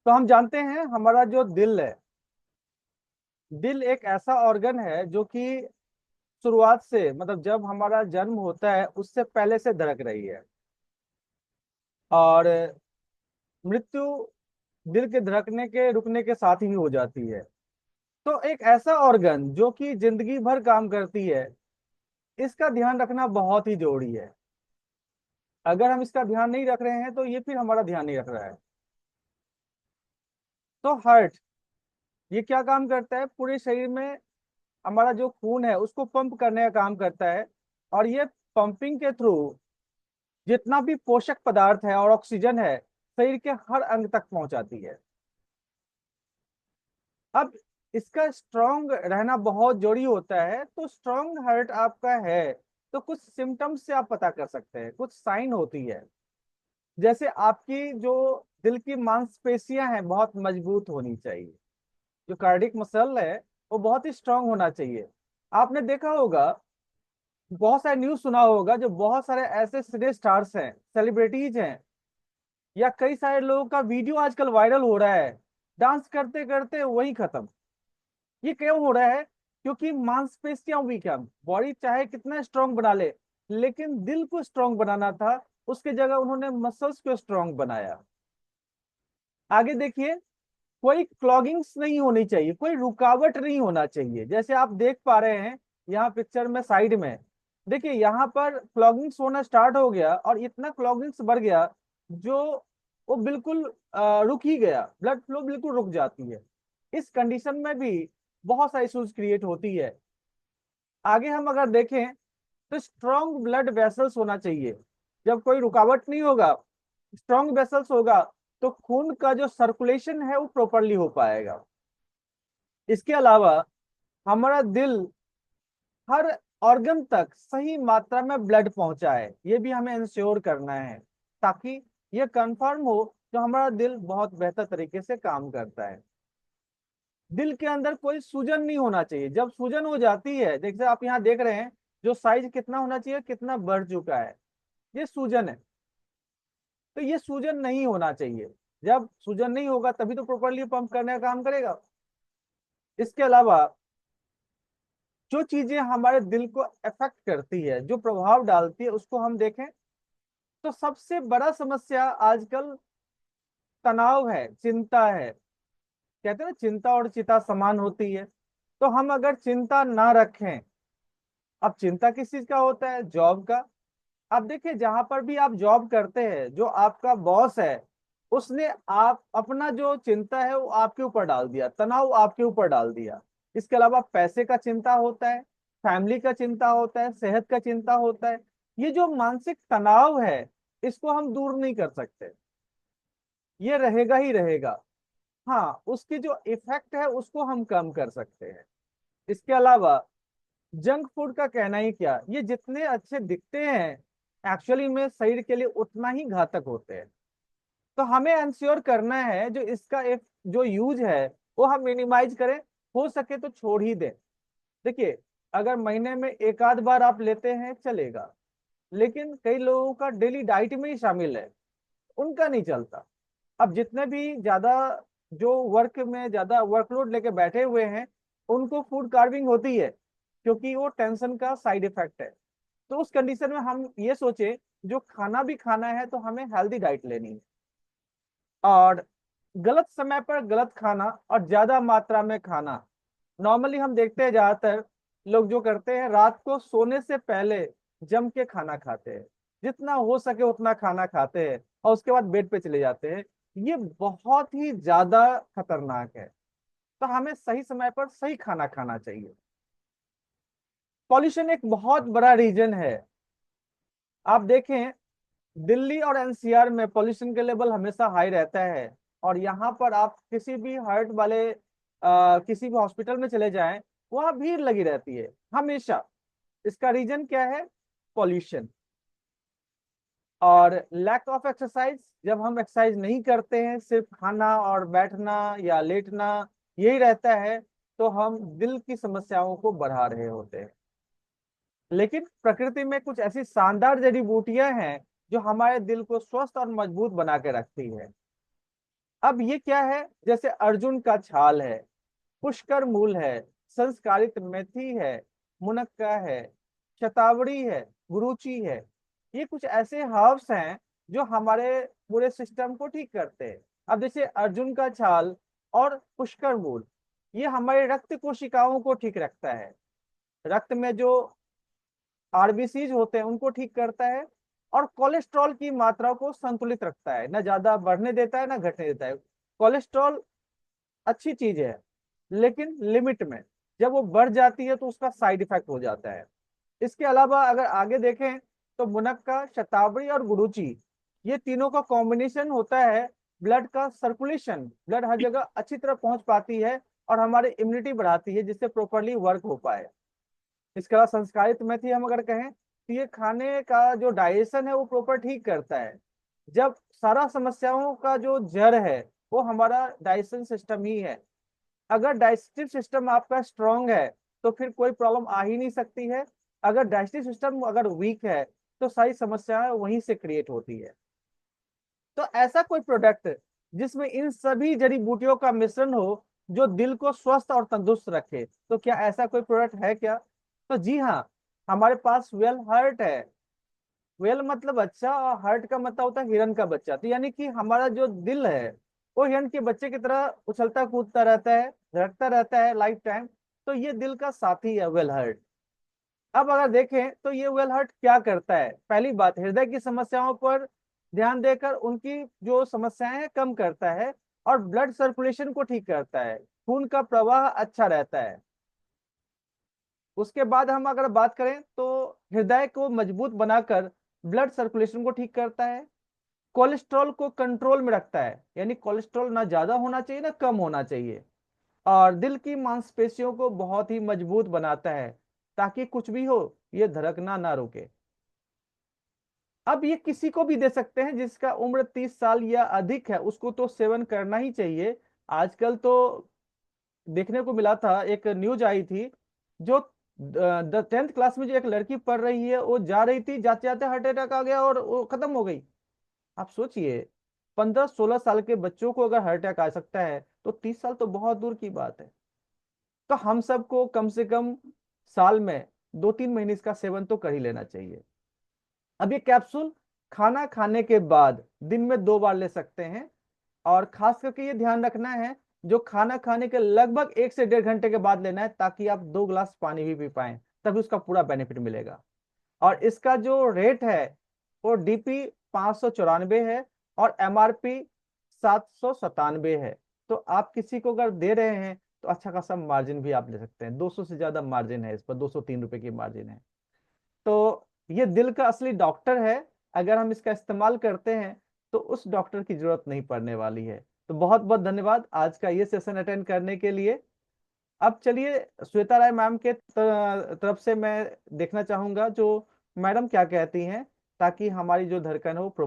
तो हम जानते हैं हमारा जो दिल है, दिल एक ऐसा ऑर्गन है जो कि शुरुआत से, मतलब जब हमारा जन्म होता है उससे पहले से धड़क रही है, और मृत्यु दिल के धड़कने के रुकने के साथ ही हो जाती है। तो एक ऐसा ऑर्गन जो कि जिंदगी भर काम करती है, इसका ध्यान रखना बहुत ही जरूरी है। अगर हम इसका ध्यान नहीं रख रहे हैं तो ये फिर हमारा ध्यान नहीं रख रहा है। तो हार्ट, ये क्या काम करता है? पूरे शरीर में हमारा जो खून है उसको पंप करने का काम करता है, और ये पंपिंग के थ्रू जितना भी पोषक पदार्थ है और ऑक्सीजन है शरीर के हर अंग तक पहुंचाती है। अब इसका स्ट्रांग रहना बहुत जरूरी होता है। तो स्ट्रांग हार्ट आपका है तो कुछ सिम्टम्स से आप पता कर सकते हैं, कुछ साइन होती है। जैसे आपकी जो दिल की मांसपेशियां हैं बहुत मजबूत होनी चाहिए, जो कार्डिक मसल है वो बहुत ही स्ट्रांग होना चाहिए। आपने देखा होगा, बहुत सारे न्यूज सुना होगा, जो बहुत सारे ऐसे सिने स्टार्स हैं, सेलिब्रिटीज हैं, या कई सारे लोगों का वीडियो आजकल वायरल हो रहा है, डांस करते करते वही खत्म। ये क्यों हो रहा है? क्योंकि मांसपेशियां वीक है। बॉडी चाहे कितना स्ट्रांग बना ले, लेकिन दिल को स्ट्रांग बनाना था, उसके जगह उन्होंने मसल्स को स्ट्रांग बनाया। आगे देखिए, कोई क्लॉगिंग्स नहीं होनी चाहिए, कोई रुकावट नहीं होना चाहिए। जैसे आप देख पा रहे हैं यहाँ पिक्चर में साइड में, देखिए यहाँ पर क्लॉगिंग्स होना स्टार्ट हो गया, और इतना क्लॉगिंग्स बढ़ गया जो वो बिल्कुल रुक ही गया, ब्लड फ्लो बिल्कुल रुक जाती है। इस कंडीशन में भी बहुत सारी इश्यूज क्रिएट होती है। आगे हम अगर देखें तो स्ट्रॉन्ग ब्लड वेसल्स होना चाहिए। जब कोई रुकावट नहीं होगा, स्ट्रॉन्ग वेसल्स होगा, तो खून का जो सर्कुलेशन है वो प्रॉपरली हो पाएगा। इसके अलावा हमारा दिल हर ऑर्गन तक सही मात्रा में ब्लड पहुंचाए, ये भी हमें इंश्योर करना है, ताकि ये कंफर्म हो कि हमारा दिल बहुत बेहतर तरीके से काम करता है। दिल के अंदर कोई सूजन नहीं होना चाहिए। जब सूजन हो जाती है, जैसे आप यहाँ देख रहे हैं, जो साइज कितना होना चाहिए कितना बढ़ चुका है, ये सूजन है। तो ये सूजन नहीं होना चाहिए। जब सूजन नहीं होगा तभी तो प्रॉपरली पंप करने का काम करेगा। इसके अलावा जो चीजें हमारे दिल को अफेक्ट करती है, जो प्रभाव डालती है, उसको हम देखें तो सबसे बड़ा समस्या आजकल तनाव है, चिंता है। कहते हैं ना, चिंता और चिता समान होती है। तो हम अगर चिंता ना रखें, अब चिंता किस चीज का होता है? जॉब का। अब देखिए, जहां पर भी आप जॉब करते हैं, जो आपका बॉस है उसने आप अपना जो चिंता है वो आपके ऊपर डाल दिया, तनाव आपके ऊपर डाल दिया। इसके अलावा पैसे का चिंता होता है, फैमिली का चिंता होता है, सेहत का चिंता होता है। ये जो मानसिक तनाव है, इसको हम दूर नहीं कर सकते, ये रहेगा ही रहेगा। हाँ, उसकी जो इफेक्ट है उसको हम कम कर सकते हैं। इसके अलावा जंक फूड का कहना ही क्या, ये जितने अच्छे दिखते हैं एक्चुअली में शरीर के लिए उतना ही घातक होते हैं। तो हमें इंश्योर करना है जो इसका एक जो यूज है वो हम मिनिमाइज करें, हो सके तो छोड़ ही दें। देखिए, अगर महीने में एक आध बार आप लेते हैं चलेगा, लेकिन कई लोगों का डेली डाइट में ही शामिल है, उनका नहीं चलता। अब जितने भी ज्यादा जो वर्क में ज्यादा वर्कलोड लेके बैठे हुए हैं, उनको फूड कार्विंग होती है, क्योंकि वो टेंशन का साइड इफेक्ट है। तो उस कंडीशन में हम ये सोचे, जो खाना भी खाना है तो हमें हेल्दी डाइट लेनी है, और गलत समय पर गलत खाना और ज्यादा मात्रा में खाना। नॉर्मली हम देखते हैं ज्यादातर लोग जो करते हैं, रात को सोने से पहले जम के खाना खाते हैं, जितना हो सके उतना खाना खाते हैं, और उसके बाद बेड पे चले जाते हैं। ये बहुत ही ज्यादा खतरनाक है। तो हमें सही समय पर सही खाना खाना चाहिए। पॉल्यूशन एक बहुत बड़ा रीजन है। आप देखें, दिल्ली और एनसीआर में पॉल्यूशन के लेवल हमेशा हाई रहता है, और यहाँ पर आप किसी भी हार्ट वाले किसी भी हॉस्पिटल में चले जाएं, वहाँ भीड़ लगी रहती है हमेशा। इसका रीजन क्या है? पॉल्यूशन और लैक ऑफ एक्सरसाइज। जब हम एक्सरसाइज नहीं करते हैं, सिर्फ खाना और बैठना या लेटना यही रहता है, तो हम दिल की समस्याओं को बढ़ा रहे होते हैं। लेकिन प्रकृति में कुछ ऐसी शानदार जड़ी बूटियां हैं जो हमारे दिल को स्वस्थ और मजबूत बना के रखती है। अब ये क्या है, जैसे अर्जुन का छाल है, पुष्कर मूल है, संस्कारित मेथी है, मुनक्का है, शतावरी है, गुरुची है। ये कुछ ऐसे हर्ब्स हैं जो हमारे पूरे सिस्टम को ठीक करते हैं। अब जैसे अर्जुन का छाल और पुष्कर मूल, ये हमारे रक्त कोशिकाओं को ठीक रखता है। रक्त में जो आरबीसीज होते हैं उनको ठीक करता है, और कोलेस्ट्रॉल की मात्रा को संतुलित रखता है, ना ज्यादा बढ़ने देता है ना घटने देता है। कोलेस्ट्रॉल अच्छी चीज है, लेकिन लिमिट में। जब वो बढ़ जाती है तो उसका साइड इफेक्ट हो जाता है। इसके अलावा अगर आगे देखें तो मुनक्का, शतावरी और गुरुची, ये तीनों का कॉम्बिनेशन होता है ब्लड का सर्कुलेशन, ब्लड हर जगह अच्छी तरह पहुंच पाती है और हमारी इम्यूनिटी बढ़ाती है, जिससे प्रॉपरली वर्क हो पाए। इसके अलावा संस्कारित मेथी हम अगर कहें तो ये खाने का जो डाइजेशन है वो प्रॉपर ठीक करता है। जब सारा समस्याओं का जो जड़ है वो हमारा डाइजेशन सिस्टम ही है। अगर डाइजेस्टिव सिस्टम आपका स्ट्रांग है तो फिर कोई प्रॉब्लम आ ही नहीं सकती है। अगर डाइजेस्टिव सिस्टम अगर वीक है तो सारी समस्याएं वहीं से क्रिएट होती है। तो ऐसा कोई प्रोडक्ट जिसमें इन सभी जड़ी बूटियों का मिश्रण हो, जो दिल को स्वस्थ और तंदुरुस्त रखे, तो क्या ऐसा कोई प्रोडक्ट है क्या? तो जी हाँ, हमारे पास वेल हर्ट है। वेल मतलब अच्छा, और हर्ट का मतलब होता है हिरन का बच्चा। तो यानी कि हमारा जो दिल है वो हिरन के बच्चे की तरह उछलता कूदता रहता है, धड़कता रहता है लाइफ टाइम। तो ये दिल का साथी है वेल हर्ट। अब अगर देखें तो ये वेल हर्ट क्या करता है, पहली बात हृदय की समस्याओं पर ध्यान देकर उनकी जो समस्याएं हैं कम करता है, और ब्लड सर्कुलेशन को ठीक करता है, खून का प्रवाह अच्छा रहता है। उसके बाद हम अगर बात करें तो हृदय को मजबूत बनाकर ब्लड सर्कुलेशन को ठीक करता है, कोलेस्ट्रॉल को कंट्रोल में रखता है, यानी कोलेस्ट्रॉल ना ज्यादा होना चाहिए ना कम होना चाहिए, और दिल की मांसपेशियों को बहुत ही मजबूत बनाता है, ताकि कुछ भी हो ये धड़कना ना रुके। अब ये किसी को भी दे सकते हैं, जिसका उम्र 30 साल या अधिक है उसको तो सेवन करना ही चाहिए। आजकल तो देखने को मिला था, एक न्यूज आई थी, जो 10th क्लास में जो एक लड़की पढ़ रही है, वो जा रही थी, जाते जाते हार्ट अटैक आ गया और वो खत्म हो गई। आप सोचिए, 15-16 साल के बच्चों को अगर हार्ट अटैक आ सकता है तो 30 साल तो बहुत दूर की बात है। तो हम सबको कम से कम साल में 2-3 महीने इसका सेवन तो कर ही लेना चाहिए। अब ये कैप्सूल खाना खाने के बाद दिन में 2 बार ले सकते हैं, और खास करके ये ध्यान रखना है जो खाना खाने के लगभग 1 से 1.5 घंटे के बाद लेना है, ताकि आप 2 गिलास पानी भी पी पाए, तभी उसका पूरा बेनिफिट मिलेगा। और इसका जो रेट है वो डीपी 594 है और एमआरपी 797 है। तो आप किसी को अगर दे रहे हैं तो अच्छा खासा मार्जिन भी आप ले सकते हैं, 200 से ज्यादा मार्जिन है इस पर, 203 रुपए की मार्जिन है। तो ये दिल का असली डॉक्टर है। अगर हम इसका इस्तेमाल करते हैं तो उस डॉक्टर की जरूरत नहीं पड़ने वाली है। तो बहुत बहुत धन्यवाद आज का ये सेशन अटेंड करने के लिए। अब चलिए श्वेता राय मैम के तरफ से मैं देखना चाहूंगा जो मैडम क्या कहती हैं, ताकि हमारी जो धड़कन है वो